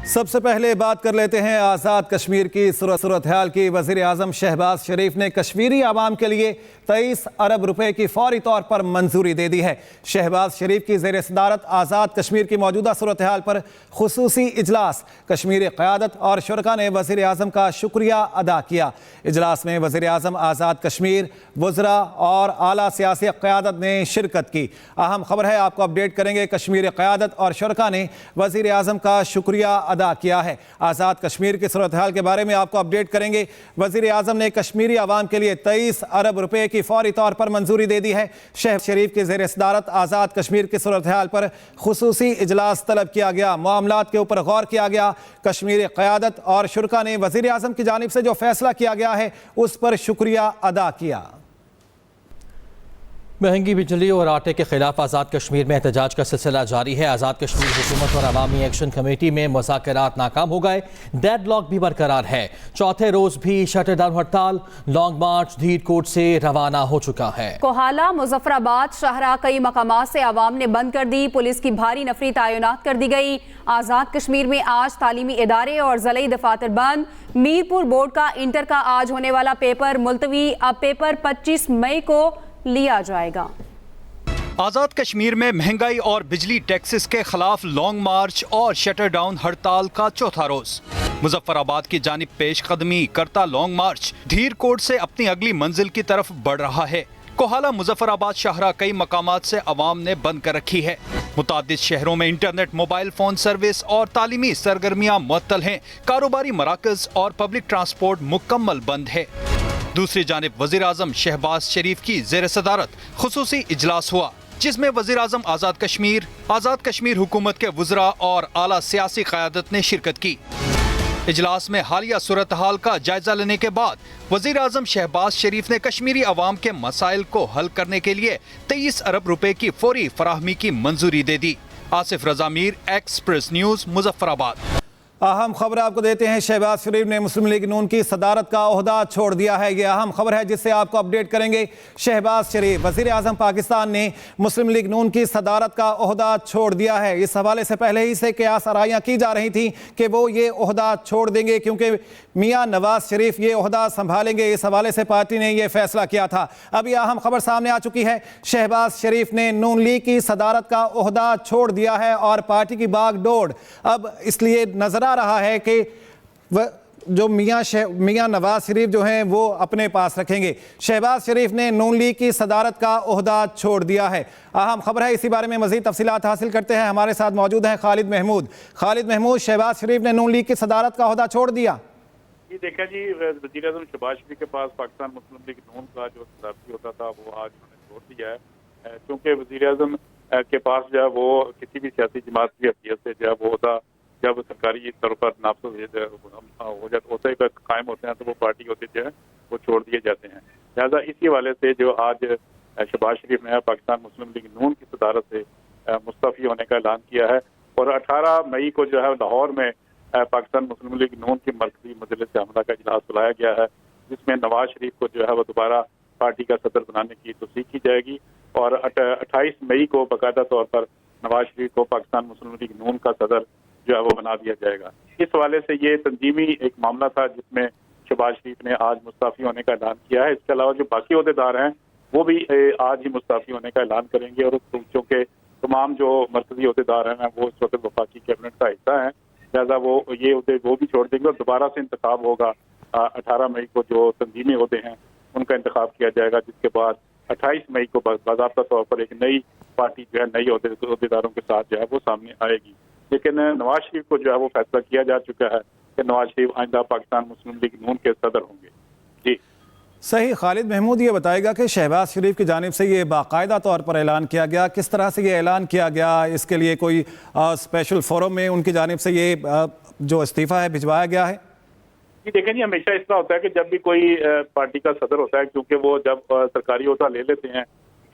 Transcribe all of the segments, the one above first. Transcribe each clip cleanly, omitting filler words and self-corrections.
सबसे पहले बात कर लेते हैं आज़ाद कश्मीर की सूरत हाल की। वज़ीर आज़म शहबाज शरीफ ने कश्मीरी आवाम के लिए 23 अरब रुपए की फौरी तौर पर मंजूरी दे दी है। शहबाज शरीफ की ज़ेर सदारत आज़ाद कश्मीर की मौजूदा सूरत हाल पर खुसूसी इजलास। कश्मीरी क़यादत और शुरका ने वज़ीर आज़म का शुक्रिया अदा किया। इजलास में वज़ीर आज़म, आज़ाद कश्मीर, वज़रा और आला सियासी क़यादत ने शिरकत की। अहम खबर है, आपको अपडेट करेंगे। कश्मीरी क़यादत और शुरका ने वज़ीर आज़म का शुक्रिया अदा किया है। आज़ाद कश्मीर की सूरत हाल के बारे में आपको अपडेट करेंगे। वज़ीर आज़म ने कश्मीरी आवाम के लिए 23 अरब रुपए की फौरी तौर पर मंजूरी दे दी है। शहबाज शरीफ की ज़ेर सदारत आज़ाद कश्मीर की सूरत हाल पर खुसूसी इजलास तलब किया गया। मामलात के ऊपर गौर किया गया। कश्मीरी क़यादत और शुरका ने वज़ीर आज़म की जानिब से जो फैसला किया गया है उस पर शुक्रिया अदा किया। महंगी बिजली और आटे के खिलाफ आज़ाद कश्मीर में एहतजाज का सिलसिला जारी है। आज़ाद कश्मीर हुकूमत और अवामी एक्शन कमेटी में मुज़ाकरात नाकाम हो गए। डेडलॉक भी बरकरार है। चौथे रोज भी शटरडाउन हड़ताल, लॉन्ग मार्च धीर कोट से रवाना हो चुका है। कोहाला, मुजफ्फराबाद, शाहरा कई मकामात से आवाम ने बंद कर दी। पुलिस की भारी नफरी तैनात कर दी गई। आज़ाद कश्मीर में आज तालीमी इदारे और ज़िले दफातर बंद। मीरपुर बोर्ड का इंटर का आज होने वाला पेपर मुलतवी। अब पेपर 25 मई को लिया जाएगा। आज़ाद कश्मीर में महंगाई और बिजली टैक्सेस के खिलाफ लॉन्ग मार्च और शटर डाउन हड़ताल का चौथा रोज। मुजफ्फराबाद की जानिब पेश कदमी करता लॉन्ग मार्च धीर कोट से अपनी अगली मंजिल की तरफ बढ़ रहा है। कोहाला, मुजफ्फराबाद, शाहरा कई मकामात से अवाम ने बंद कर रखी है। मुतादिद शहरों में इंटरनेट, मोबाइल फोन सर्विस और तालीमी सरगर्मियां मुअत्तल हैं। कारोबारी मराकज और पब्लिक ट्रांसपोर्ट मुकम्मल बंद है। दूसरी जानिब वज़ीर आज़म शहबाज शरीफ की ज़ेर सदारत खुसूसी इजलास हुआ, जिसमें वज़ीर आज़म आज़ाद कश्मीर हुकूमत के वज़रा और आला सियासी क़यादत ने शिरकत की। इजलास में हालिया सूरत हाल का जायजा लेने के बाद वज़ीर आज़म शहबाज शरीफ ने कश्मीरी अवाम के मसाइल को हल करने के लिए 23 अरब रुपए की फौरी फराहमी की मंजूरी दे दी। आसिफ रज़ा मीर, एक्सप्रेस न्यूज़, मुजफ्फराबाद। अहम खबर आपको देते हैं। शहबाज शरीफ ने मुस्लिम लीग नून की सदारत का ओहदा छोड़ दिया है। ये अहम खबर है जिससे आपको अपडेट करेंगे। शहबाज शरीफ, वज़ीर आज़म पाकिस्तान ने मुस्लिम लीग नून की सदारत का ओहदा छोड़ दिया है। इस हवाले से पहले ही से कयास आराइयाँ की जा रही थी कि वो ये ओहदा छोड़ देंगे क्योंकि मियाँ नवाज शरीफ ये ओहदा संभालेंगे। इस हवाले से पार्टी ने यह फैसला किया था। अब यह अहम खबर सामने आ चुकी है। शहबाज शरीफ ने नून लीग की सदारत का ओहदा छोड़ दिया है और पार्टी की बागडोर अब इसलिए नजर आ रहा है कि जो मियां नवाज शरीफ जो हैं वो अपने पास रखेंगे। शहबाज शरीफ ने नून लीग की सदारत का ओहदा छोड़ दिया है। अहम खबर है, इसी बारे में मजीद तफसीलात हासिल करते हैं। हमारे साथ मौजूद हैं खालिद महमूद। शहबाज शरीफ ने नून लीग की सदारत का ओहदा छोड़ दिया। जी देखा जी, वज़ीर आज़म शहबाज शरीफ के पास पाकिस्तान मुस्लिम लीग नून का जो सदारती होता था वो आज उन्होंने छोड़ दिया है, क्योंकि वज़ीर आज़म के पास जो है वो किसी भी सियासी जमात की हैसियत से जो है वो होता जब सरकारी तौर पर नाफज़ हो जाते होते कायम होते हैं तो वो पार्टी होते जो है वो छोड़ दिए जाते हैं। लिहाजा इसी हवाले से जो आज शहबाज शरीफ ने पाकिस्तान मुस्लिम लीग नून की सदारत से मुस्तफ़ी होने का ऐलान किया है और 18 मई को जो है लाहौर में पाकिस्तान मुस्लिम लीग नून की मरकज़ी मजलिस आमला का इजलास बुलाया गया है, जिसमें नवाज शरीफ को जो है वो दोबारा पार्टी का सदर बनाने की तौसीक की जाएगी और 28 मई को बाकायदा तौर पर नवाज शरीफ को पाकिस्तान मुस्लिम लीग नून का सदर जो है वो बना दिया जाएगा। इस हवाले से ये तंजीमी एक मामला था जिसमें शहबाज शरीफ ने आज मुस्तफ़ी होने का ऐलान किया है। इसके अलावा जो बाकी अहदेदार हैं वो भी आज ही मुस्तफ़ी होने का ऐलान करेंगे और चूँकि तमाम जो मरकज़ी अहदेदार हैं वो इस वक्त वफाकी कैबिनेट का हिस्सा हैं, लिहाजा वो भी छोड़ देंगे और दोबारा से इंतखाब होगा। 18 मई को जो तंजीमी अहदे हैं उनका इंतखाब किया जाएगा, जिसके बाद 28 मई को बाज़ाब्ता तौर पर एक नई पार्टी जो है नई अहदेदारों के साथ जो है वो सामने आएगी। लेकिन नवाज शरीफ को जो है वो फैसला किया जा चुका है कि नवाज शरीफ आइंदा पाकिस्तान मुस्लिम लीग नून के सदर होंगे। जी सही। खालिद महमूद ये बताएगा कि शहबाज शरीफ की जानिब से ये बाकायदा तौर पर ऐलान किया गया, किस तरह से ये ऐलान किया गया? इसके लिए कोई स्पेशल फोरम में उनकी जानिब से ये जो इस्तीफ़ा है भिजवाया गया है? जी देखें जी, हमेशा इस तरह होता है कि जब भी कोई पार्टी का सदर होता है, क्योंकि वो जब सरकारी ओहदा ले लेते हैं,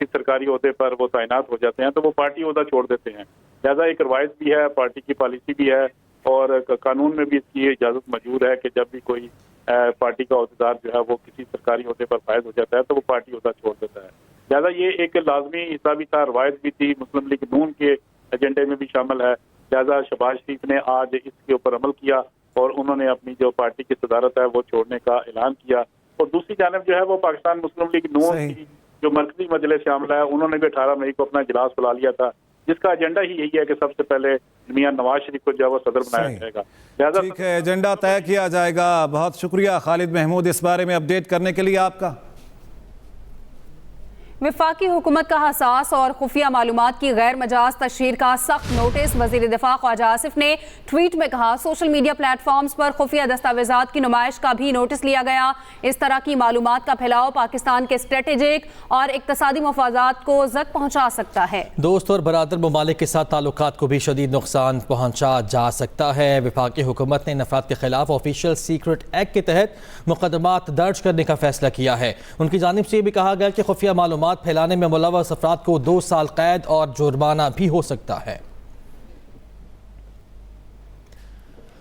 किसी सरकारी ओहदे पर वो तैनात हो जाते हैं तो वो पार्टी ओहदा छोड़ देते हैं। लिहाजा एक रवायत भी है, पार्टी की पॉलिसी भी है और कानून में भी इसकी इजाज़त मौजूद है कि जब भी कोई पार्टी का अहदेदार जो है वो किसी सरकारी ओहदे पर फायज हो जाता है तो वो पार्टी ओहदा छोड़ देता है। लिहाजा ये एक लाजमी हिस्सा भी था, रवायत भी थी, मुस्लिम लीग नून के एजेंडे में भी शामिल है लिहाजा शहबाज शरीफ ने आज इसके ऊपर अमल किया और उन्होंने अपनी जो पार्टी की सदारत है वो छोड़ने का ऐलान किया। और दूसरी जानब जो है वो पाकिस्तान मुस्लिम लीग नून की जो मरकजी मजलिस आमला है उन्होंने भी 18 मई को अपना इजलास बुला लिया था, जिसका एजेंडा ही यही है कि सबसे पहले मियां नवाज शरीफ को जो है वो सदर बनाया जाएगा। लिहाजा ठीक है, एजेंडा तय किया जाएगा। बहुत शुक्रिया खालिद महमूद इस बारे में अपडेट करने के लिए आपका। वफाकी हुकूमत का हसास और खुफिया मालूमात की गैर मजाज तशहीर का सख्त नोटिस वजीर दिफा ख्वाजा आसिफ ने ट्वीट में कहा। सोशल मीडिया प्लेटफॉर्म्स पर खुफिया दस्तावेजात की नुमाइश का भी नोटिस लिया गया। इस तरह की मालूमात का फैलाव पाकिस्तान के स्ट्रेटेजिक और इक्तसादी मफादात को जद पहुँचा सकता है। दोस्त और बरादर ममालिक के साथ ताल्लुकात को भी शदीद नुकसान पहुँचा जा सकता है। वफाकी हुकूमत ने इन अफराद के खिलाफ ऑफिशियल सीक्रेट एक्ट के तहत मुकदमात दर्ज करने का फैसला किया है। उनकी जानिब से भी कहा गया कि खुफिया मालूमात फैलाने में मुलव्वस अफराद को 2 साल कैद और जुर्माना भी हो सकता है।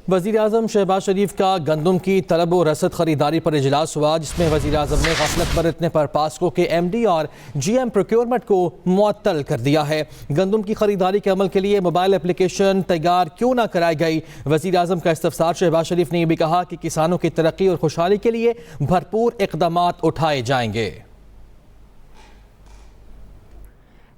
वज़ीर आज़म शहबाज शरीफ का गंदम की तलब व रसद खरीदारी पर इजलास हुआ, जिसमें वज़ीर आज़म ने गफलत बरतने पर पास्को के MD और GM प्रोक्योरमेंट को मुअत्तल कर दिया है। गंदम की खरीदारी के अमल के लिए मोबाइल एप्लीकेशन तैयार क्यों ना कराई गई। वज़ीर आज़म का इस्तफसार शहबाज शरीफ ने यह भी कहा कि किसानों की तरक्की और खुशहाली के लिए भरपूर इक़दामात उठाए जाएंगे।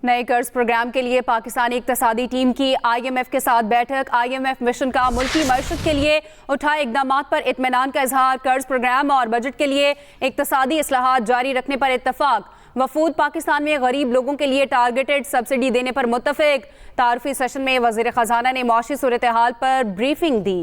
नए कर्ज प्रोग्राम के लिए पाकिस्तानी इक्तसादी टीम की IMF के साथ बैठक। IMF मिशन का मुल्की मईशत के लिए उठाए इक़दामात पर इत्मीनान का इजहार। कर्ज प्रोग्राम और बजट के लिए इक्तसादी इस्लाहात जारी रखने पर इत्तफाक। वफूद पाकिस्तान में गरीब लोगों के लिए टारगेटेड सब्सिडी देने पर मुत्तफिक। तारफी सेशन में वज़ीर ख़जाना ने मौशी सूरत हाल पर ब्रीफिंग दी।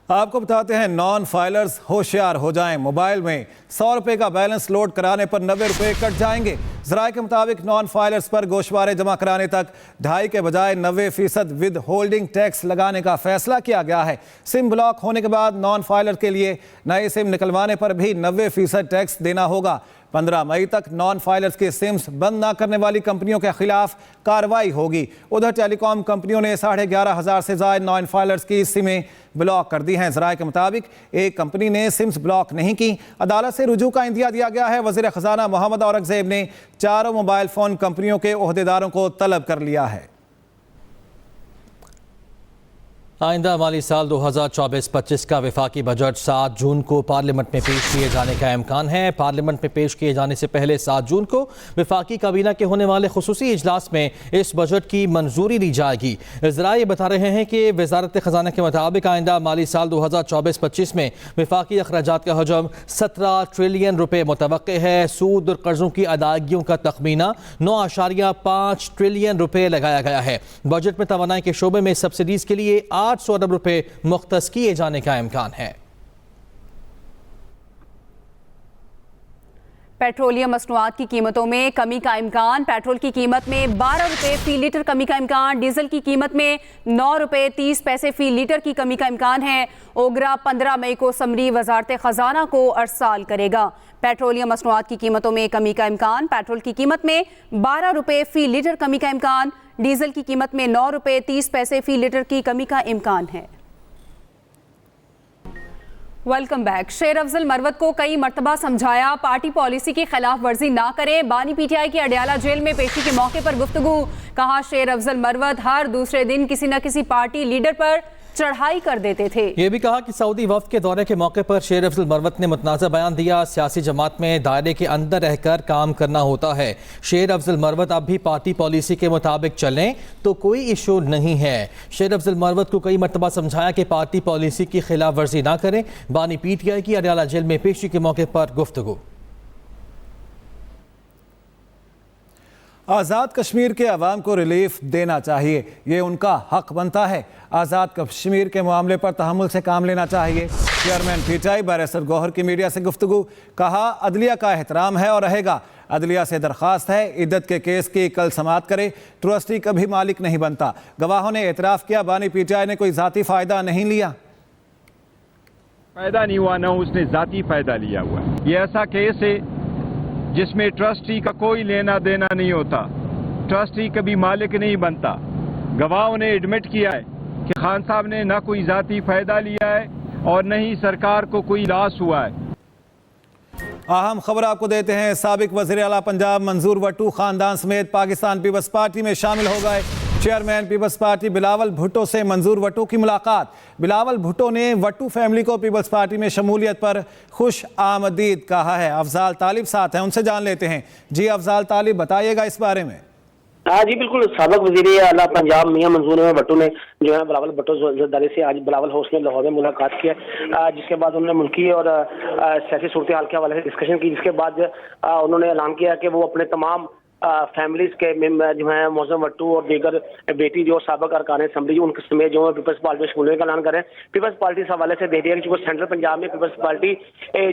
आपको बताते हैं, नॉन फाइलर्स होशियार हो जाएं। मोबाइल में 100 रुपये का बैलेंस लोड कराने पर 90 रुपये कट जाएंगे। ज़राए के मुताबिक नॉन फाइलर्स पर गोशवारे जमा कराने तक 2.5 के बजाय 90% विद होल्डिंग टैक्स लगाने का फैसला किया गया है। सिम ब्लॉक होने के बाद नॉन फाइलर के लिए नए सिम निकलवाने पर भी 90% टैक्स देना होगा। 15 मई तक नॉन फाइलर्स के सिम्स बंद न करने वाली कंपनियों के खिलाफ कार्रवाई होगी। उधर टेलीकॉम कंपनियों ने 11,500 से ज़ायद नॉन फाइलर्स की सिमें ब्लॉक कर दी हैं। ज़राए के मुताबिक एक कंपनी ने सिम्स ब्लॉक नहीं की। अदालत से रुजू का इंदिया दिया गया है। वज़ीर ख़जाना मोहम्मद औरंगज़ेब ने 4 मोबाइल फ़ोन कंपनियों के ओहदेदारों को तलब कर लिया है। आइंदा माली साल 2024-25 का वफाकी बजट 7 जून को पार्लियामेंट में पेश किए जाने का इम्कान है। पार्लियामेंट में पेश किए जाने से पहले 7 जून को वफाकी काबीना के होने वाले खुसूसी इजलास में इस बजट की मंजूरी दी जाएगी। ज़राए बता रहे हैं कि वजारत ख़जाना के मुताबिक आइंदा माली साल 2024-25 में वफाकी अखराजात का हजम 17 ट्रिलियन रुपये मुतवक्के है। सूद और कर्ज़ों की अदायगियों का तखमीना 9.5 ट्रिलियन रुपये लगाया गया है। बजट में तवानाई के शोबे में सब्सिडीज़ के लिए 800 अरब रुपए मुख्तस किए जाने का इम्कान है। पेट्रोलियम मसनूआत की कीमतों में कमी का इम्कान। पेट्रोल की कीमत में 12 रुपये फी लीटर कमी का इम्कान। डीजल की कीमत में 9 रुपये 30 पैसे फी लीटर की कमी का इम्कान है। ओगरा 15 मई को समरी वजारत ख़जाना को अरसाल करेगा। पेट्रोलियम मसनूआत की कीमतों में कमी का इम्कान। पेट्रोल की कीमत में 12 रुपये फी लीटर कमी का इम्कान। डीजल की कीमत में 9 रुपये 30 पैसे फी लीटर की कमी का इम्कान है। Welcome back. शेर अफजल मरवत को कई मरतबा समझाया पार्टी पॉलिसी की खिलाफ वर्जी ना करें। बानी PTI की अडयाला जेल में पेशी के मौके पर गुफ्तगू। कहा, शेर अफजल मरवत हर दूसरे दिन किसी न किसी पार्टी लीडर पर चढ़ाई कर देते थे। ये भी कहा कि सऊदी वफ्द के दौरे के मौके पर शेर अफजल मरवत ने मुतनाज़ा बयान दिया। सियासी जमात में दायरे के अंदर रहकर काम करना होता है। शेर अफजल मरवत अब भी पार्टी पॉलिसी के मुताबिक चलें तो कोई इशू नहीं है। शेर अफजल मरवत को कई मरतबा समझाया कि पार्टी पॉलिसी की खिलाफ वर्जी ना करें। बानी PTI की अडयाला जेल में पेशी के मौके पर गुफ्तगू। आज़ाद कश्मीर के अवाम को रिलीफ देना चाहिए, ये उनका हक बनता है। आज़ाद कश्मीर के मामले पर तहम्मुल से काम लेना चाहिए। चेयरमैन PTI बैरिस्टर गौहर की मीडिया से गुफ्तगू। कहा, अदलिया का एहतराम है और रहेगा। अदलिया से दरख्वास्त है इद्दत के केस की कल समाअत करे। ट्रस्टी कभी मालिक नहीं बनता। गवाहों ने एतराफ़ किया बानी PTI ने कोई ज़ाती फ़ायदा नहीं लिया। फ़ायदा नहीं हुआ, न उसने ज़ाती फ़ायदा लिया हुआ। ये ऐसा केस है जिसमें ट्रस्टी का कोई लेना देना नहीं होता। ट्रस्टी कभी मालिक नहीं बनता। गवाहों ने एडमिट किया है कि खान साहब ने ना कोई ज़ाती फ़ायदा लिया है और न ही सरकार को कोई लॉस हुआ है। अहम खबर आपको देते हैं। साबिक वज़ीर आला पंजाब मंजूर वट्टू खानदान समेत पाकिस्तान पीपल्स पार्टी में शामिल हो गए। Chairman People's Party Bilawal Bhutto से मंजूर वट्टू की मुलाकात। बिलावल भुट्टो ने वट्टू फैमिली को पीपल्स पार्टी में शमूलियत पर खुश आमदीद कहा है। अफजाल तालिब साथ हैं, उनसे जान लेते हैं। जी अफजाल तालिब, बताइएगा इस बारे में। हाँ जी बिल्कुल, साबिक वज़ीर आला पंजाब मियां मंजूर अहमद भुट्टो ने जो है बिलावल भुट्टो जरदारी से आज बिलावल हाउस में लाहौर में मुलाकात की है, जिसके बाद उन्होंने मुल्की और सियासी सूरत हाल के हवाले से डिस्कशन की, जिसके बाद उन्होंने ऐलान किया कि वो अपने तमाम फैमिलीज के जो है मौजम वट्टू और दीगर बेटी जो साबिक अरकान असम्बली उनके समेत जो है पीपल्स पार्टी में शमूलियत का ऐलान करें। पीपल्स पार्टी इस हवाले से देख दिया कि जो सेंट्रल पंजाब में पीपल्स पार्टी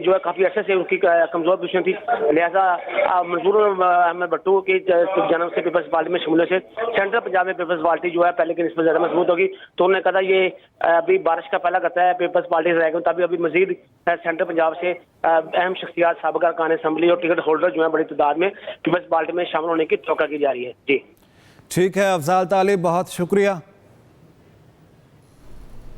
जो है काफ़ी अर्से से उनकी कमजोर पोजीशन थी, लिहाजा मंजूर अहमद भुट्टो की जन्म से पीपल्स पार्टी में शमूलियत से सेंट्रल पंजाब में पीपल्स पार्टी जो है पहले की निस्बत ज़्यादा मजबूत होगी। तो उन्होंने कहा ये अभी बारिश का पहला कता है, पीपल्स पार्टी से रहेगा, तभी अभी मजीद सेंट्रल पंजाब से अहम शख्सियात साबिक अरकान असम्बली और टिकट होल्डर जो है बड़ी तादाद में पीपल्स पार्टी में शामिल होने की तवक्को की जा रही है। जी ठीक है अफजाल तालिब, बहुत शुक्रिया।